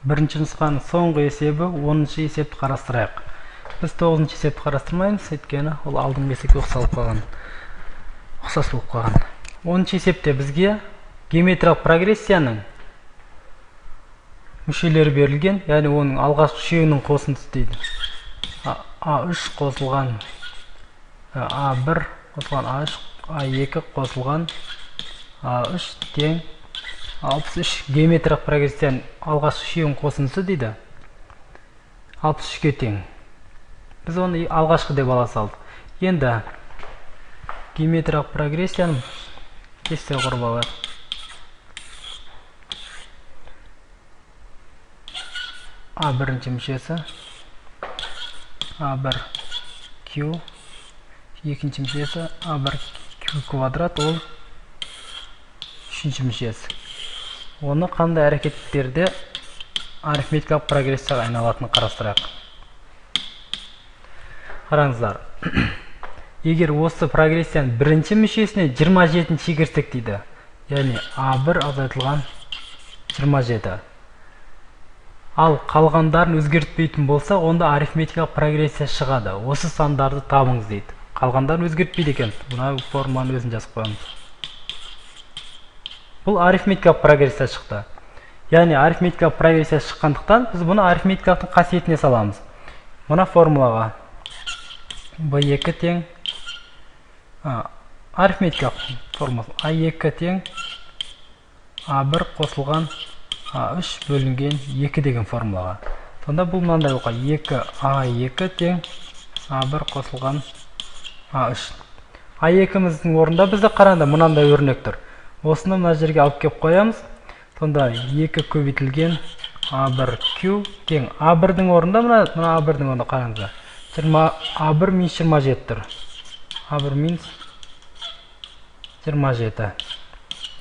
Бірінші нұсқаның соңғы есебі 10-шы есепті қарастырайық. Біз 9-шы есепті қарастырмаймыз, өйткені ол алдыңғы есепке ұқсас болып қалған. 10-шы есепте бізге геометриялық прогрессияның мүшелері берілген, яғни оның алғашқы үшеуінің қосындысы дейді. А3 қосылған А1 қосылған А3, А2 қосылған А3 тең 63 геометриялық прогрессияның алғашқы үшеуінің қосындысы дейді. 63-ке тең. Біз оны алғашқы деп ала салдық. Енді геометриялық прогрессияның кесте құрып алайық. А бірінші мүшесі А1 Q, екінші мүшесі А1 Q квадрат, ол үшінші мүшесі. Оны қандай әрекеттерде арифметикалық прогрессияға айналатынын қарастырайық. Қараңыздар, егер осы прогрессияның бірінші мүшесіне 27 шегерсек дейді, яғни А1 азайтылған 27. Ал қалғандарын өзгертпейтін болса, онда арифметикалық прогрессия шығады. Осы сандарды табыңыз дейді. Қалғандарын өзгертпейді екен. Бұна форманың өзін жазып қоямыз. Бұл арифметикалық прогрессия шықты. Яғни арифметикалық прогрессия шыққандықтан біз бұны арифметикалықтың қасиетіне саламыз. Бұна формулаға B2 тең арифметикалық формула А2 тең А1 қосылған А3 бөлінген 2 деген формулаға. Сонда бұл мынандай болған 2А2 тең А1 қосылған А3. А2-міздің орнында бізде қараңда мынандай өрнек тұр. Осыны мына жерге алып кеп қоямыз. Сонда 2 көбейтілген А1Q тең А1-дің орнында мына А1-дің орнында қараңыздар. А1 минус 27 тұр. А1 минус 27.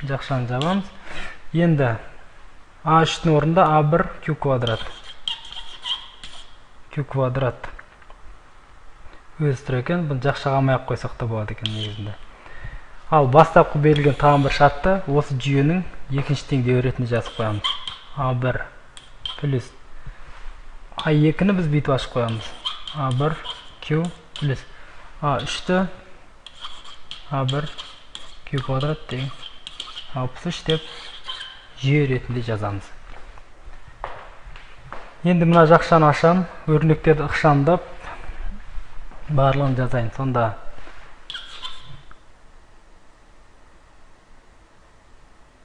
Жақшаны жабамыз. Енді А3-дің орнында А1 Q квадрат. Q квадрат. Өз тұр екен. Бұны жақшаға алмай-ақ қойсақ та болады екен негізінде. Ал бастапқы берілген тағы бір шартты осы жүйенің екінші теңдеуі ретінде жазып қоямыз. А1 плюс А2-ні біз бүйтіп ашып қоямыз. А1 Q плюс А3-ті А1 Q квадрат тең 63 деп жүйе ретінде жазамыз. Енді мына жақшаны ашам, өрнектерді ықшамдап барлығын жазайын. Сонда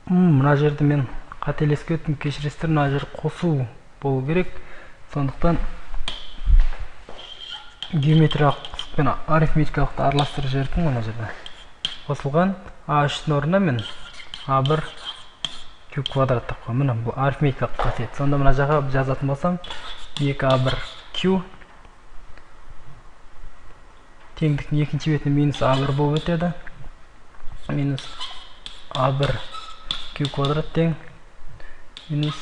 мына жерді мен қателесіп кеттім, кешіресіздер, мына жер қосу болу керек. Сондықтан геометриялық пен арифметикалықты араластырып жібердім мына жерде. Қосылған А3-дің орнына мен А1 Q квадрат тап қоймын. Міне бұл арифметикалық қасиет. Сонда мына жаққа жазатын болсам 2А1 Q теңдіктің екінші бетіне минус А1 болып өтеді. Минус А1 Q квадрат тең минус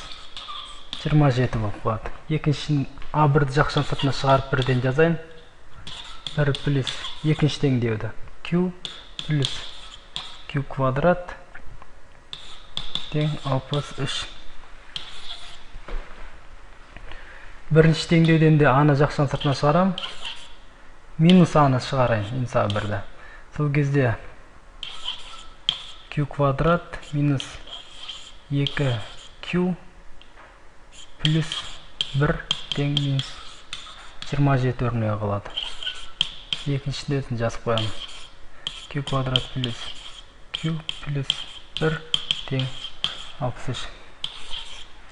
27 болып қалады. Екінші А1-ді жақшаның сыртына шығарып бірден жазайын. 1 плюс екінші теңдеуді Q плюс Q квадрат тең 63. Бірінші теңдеуден де аны жақшаның сыртына шығарам. Минус аны шығарайын, минус А1-ді. Сол кезде Q квадрат минус 2Q плюс 1 тең минус 27 өрнегі қалады. Екіншісінде өзін жазып қоямын. Q квадрат плюс Q плюс 1 тең 63.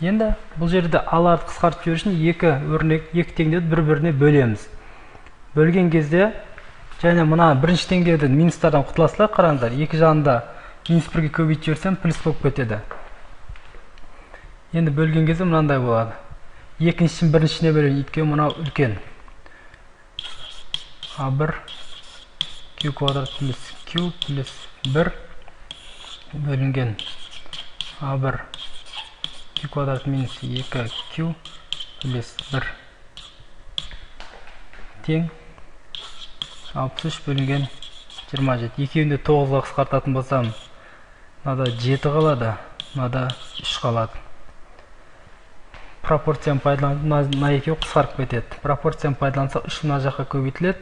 Енді бұл жерде аларды қысқартып жіберу үшін екі теңдеуді бір-біріне бөлеміз. Бөлген кезде және мына бірінші теңдеуді минустардан құтыласыздар, қараңыздар. Екі жағында минус 1-ге көбейтіп жіберсем плюс болып кетеді. Енді бөлген кезде мынандай болады. Екіншісін біріншісіне бөлемін, өйткені мынау үлкен. А1 Q квадрат плюс Q плюс 1 бөлінген А1 Q квадрат минус 2Q плюс 1 тең 63 бөлінген 27. Екеуінде 9-ға қысқартатын болсам, мынада 7 қалады, мынада 3 қалады. пропорцияны пайдаланып мына екеуі қысқарып кетеді. Пропорцияны пайдалансақ 3 мына жаққа көбейтіледі,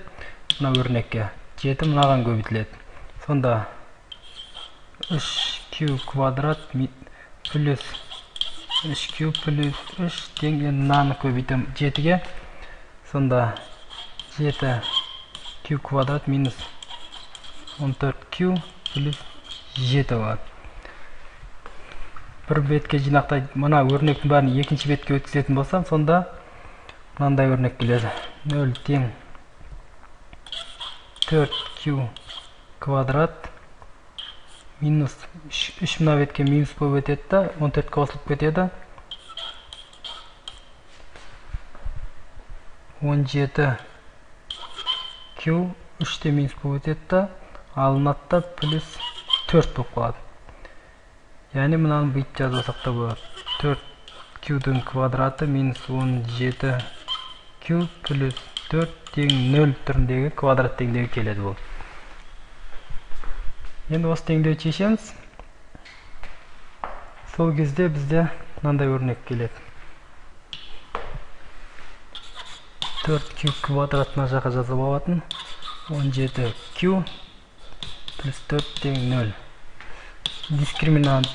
мына өрнекке 7 мынаған көбейтіледі. Сонда 3q квадрат плюс 3q плюс 3 тең мынаны көбейтем 7-ге. Сонда 7q квадрат минус 14q плюс 7 болады. Бір бетке жинақтай мына өрнектің бәрін екінші бетке өткізетін болсам, сонда мынандай өрнек келеді. 0 тең 4q квадрат минус 3 мына бетке минус болып өтеді да 14 қосылып кетеді. 17q 3-те минус болып өтеді да алынады да плюс 4 болып қалады. Яғни мынаны бүйтіп жазсақ та болады. 4q-дің квадраты минус 17q плюс 4 тең 0 түріндегі квадрат теңдеуі келеді бұл. Енді осы теңдеуді шешеміз. Сол кезде бізде мынандай өрнек келеді. 4q квадрат мына жаққа жазып алатын. 17q плюс 4 тең 0. Дискриминант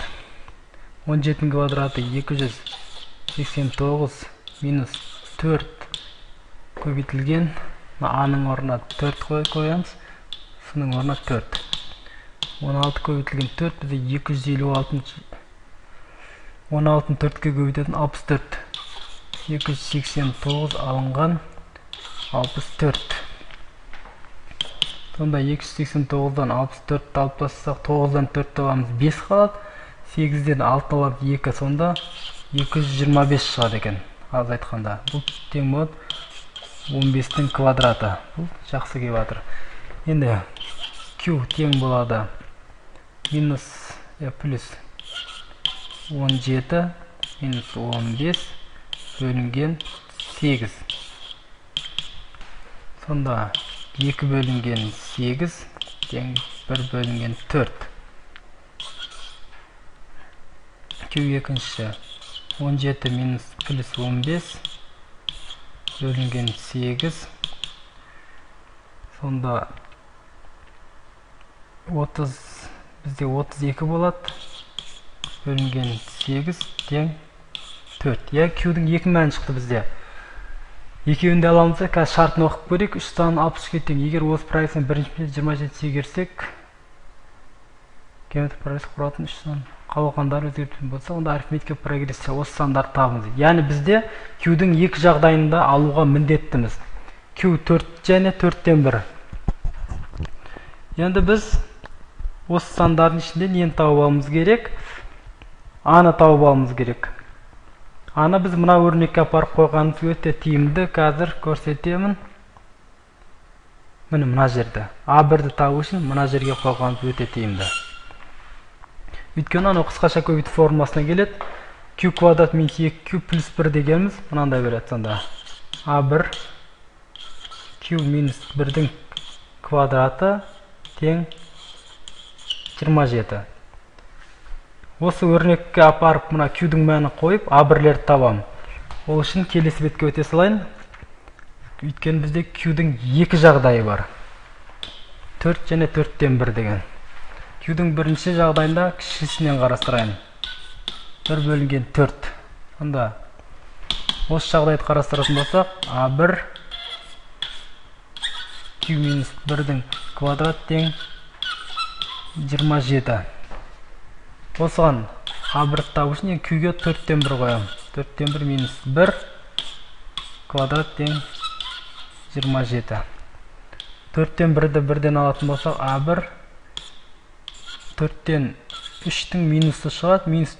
17 квадраты 289 минус 4 көбейтілген. А-ның орнына 4 қоямыз. С-ның орнына 4. 16 көбейтілген 4 бізде 256. 16-ны 4-ке көбейтетін 64. 289 алынған 64. Сонда 289-дан 64 алып тастасақ 9-дан 4 табамыз 5 қалады. 8-ден 6 алып 2, сонда 225 шығады екен. Аз айтқанда. Бұл тең болады 15-тің квадраты. Бұл жақсы келіп жатыр. Енді q тең болады минус плюс 17 минус 15 бөлінген 8. Сонда 2 бөлінген 8 тең 1 бөлінген 4. Q екінші 17 минус плюс 15 бөлінген 8. Сонда 30 бізде 32 болады. Бөлінген 8 тең 4. Я Q-дің 2 мәні шықты бізде. Екеуінде аламыз, қазір шартын оқып көрейік. 3 санын 60-ға тең. Егер осы проекцияны бірінші бетте 27 егерсек, геометрия прогрессия құратын 3 сан қалғандары өзгертетін болса, онда арифметика прогрессия осы сандарды табыңыз. Яғни бізде Q-дің 2 жағдайында алуға міндеттіміз. Q 4 және 4-тен 1. Енді біз осы сандардың ішінде нені тауып алуымыз керек? А-ны тауып алуымыз керек. А-ны біз мына өрнекке апарып қойғанымыз өте тиімді. Қазір көрсетемін. Міне мына жерде. А1-ді табу үшін мына жерге қойғанымыз өте тиімді. Өйткені анау қысқаша көбейту формуласына келеді. Q квадрат минус 2Q плюс 1 дегеніміз мынандай береді сонда. А1 Q минус 1-дің квадраты тең 27. Осы өрнекке апарып мына Q-дің мәнін қойып А1-лерді табам. Ол үшін келесі бетке өте салайын. Өйткені бізде Q-дің 2 жағдайы бар. 4 және 4-тен 1 деген. Q-дің бірінші жағдайында кішісінен қарастырайын. 1 бөлінген 4. Онда осы жағдайды қарастыратын болсақ, А1 Q минус 1-дің квадрат тең 27. Осыған А1 табу үшін Q-ге 4-тен 1 қоям. 4-тен 1 минус 1 квадрат тең 27. 4-тен 1-ді 1-ден алатын болсақ, А1 4-тен 3-тің минусы шығады. Минус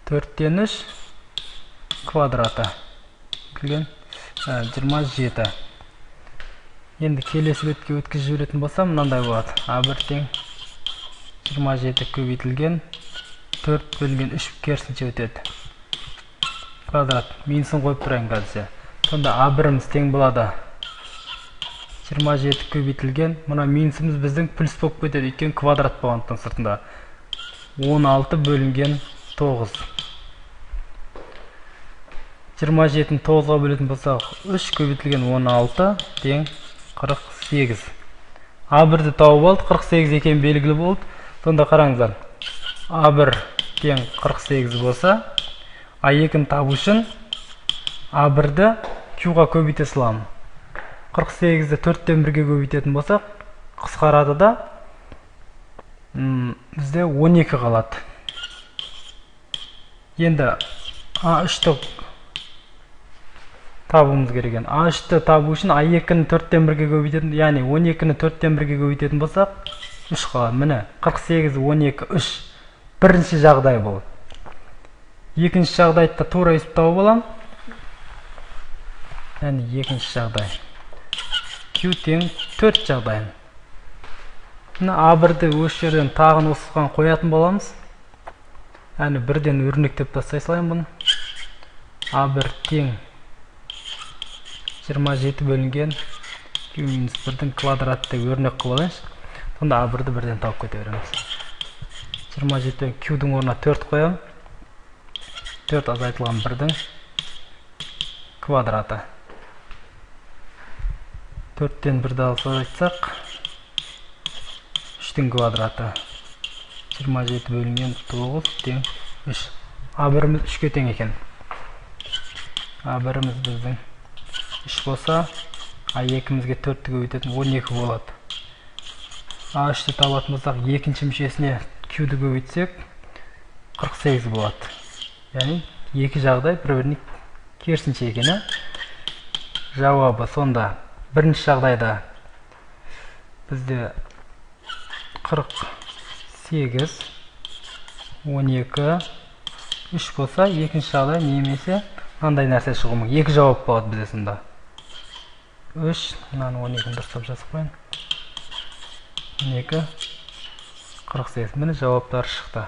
4-тен 3 квадраты. 27. Енді келесі бетке өткізіп жіберетін болсам, мынандай болады. А1 тең 27 көбейтілген 4 бөлінген 3 керісінше өтеді. Квадрат. Минусын қойып тұрайын қазір. Сонда А1-іміз тең болады 27 көбейтілген. Мұна минусымыз біздің плюс болып кетеді. Өйткені квадрат болғандықтан сыртында. 16 бөлінген 9. 27-ні 9-ға бөлетін болсақ, 3 көбейтілген 16 тең 48. А1-ді тауып алды, 48 екен белгілі болды. Сонда қараңыздар, А1 тең 48 болса, А2-ні табу үшін А1-ді Q-ға көбейте саламын. 48-ді 4-тен 1-ге көбейтетін болсақ, қысқарады да, бізде 12 қалады. Енді А3-ті табуымыз керек. А3-ті табу үшін А2-ні 4-тен 1-ге көбейтетін, яғни 12-ні 4-тен 1-ге көбейтетін болсақ, 3 қалады. Міне, 48, 12, 3. Бірінші жағдай бұл. Екінші жағдайда тура есіп тауып аламын. Яғни екінші жағдай. Q тең 4 жағдайын. Мына А1-ді осы жерден тағын осыған қоятын боламыз. Яғни бірден өрнектеп тастай салайын бұны. А1 тең 27 бөлінген Q-1-дің квадратты өрнек қылып алайыншы. Сонда А1-ді бірден тауып кете береміз. 27 Q-дің орнына 4 қоямын. 4 азайтылған 1-дің квадраты. 4-тен 1-ді азайтсақ, 3-дің квадраты. 27 бөлінген 9 тең 3. А1-іміз 3-ке тең екен. А1-іміз біздің 3 болса, А2-мізге 4-ті көбейтетін 12 болады. А3-ті табатын болсақ, екінші мүшесіне Q-ді көбейтсек, 48 болады. Яғни, екі жағдай бір-біріне керісінше екен. Жауабы сонда бірінші жағдайда бізде 48, 12, 3 болса, екінші жағдай немесе мынандай нәрсе шығуы мүмкін. Екі жауап болады бізде сонда. 3, мынаны 12-ні дұрыстап жазып қояйын. 12, 48. Міне жауаптар шықты.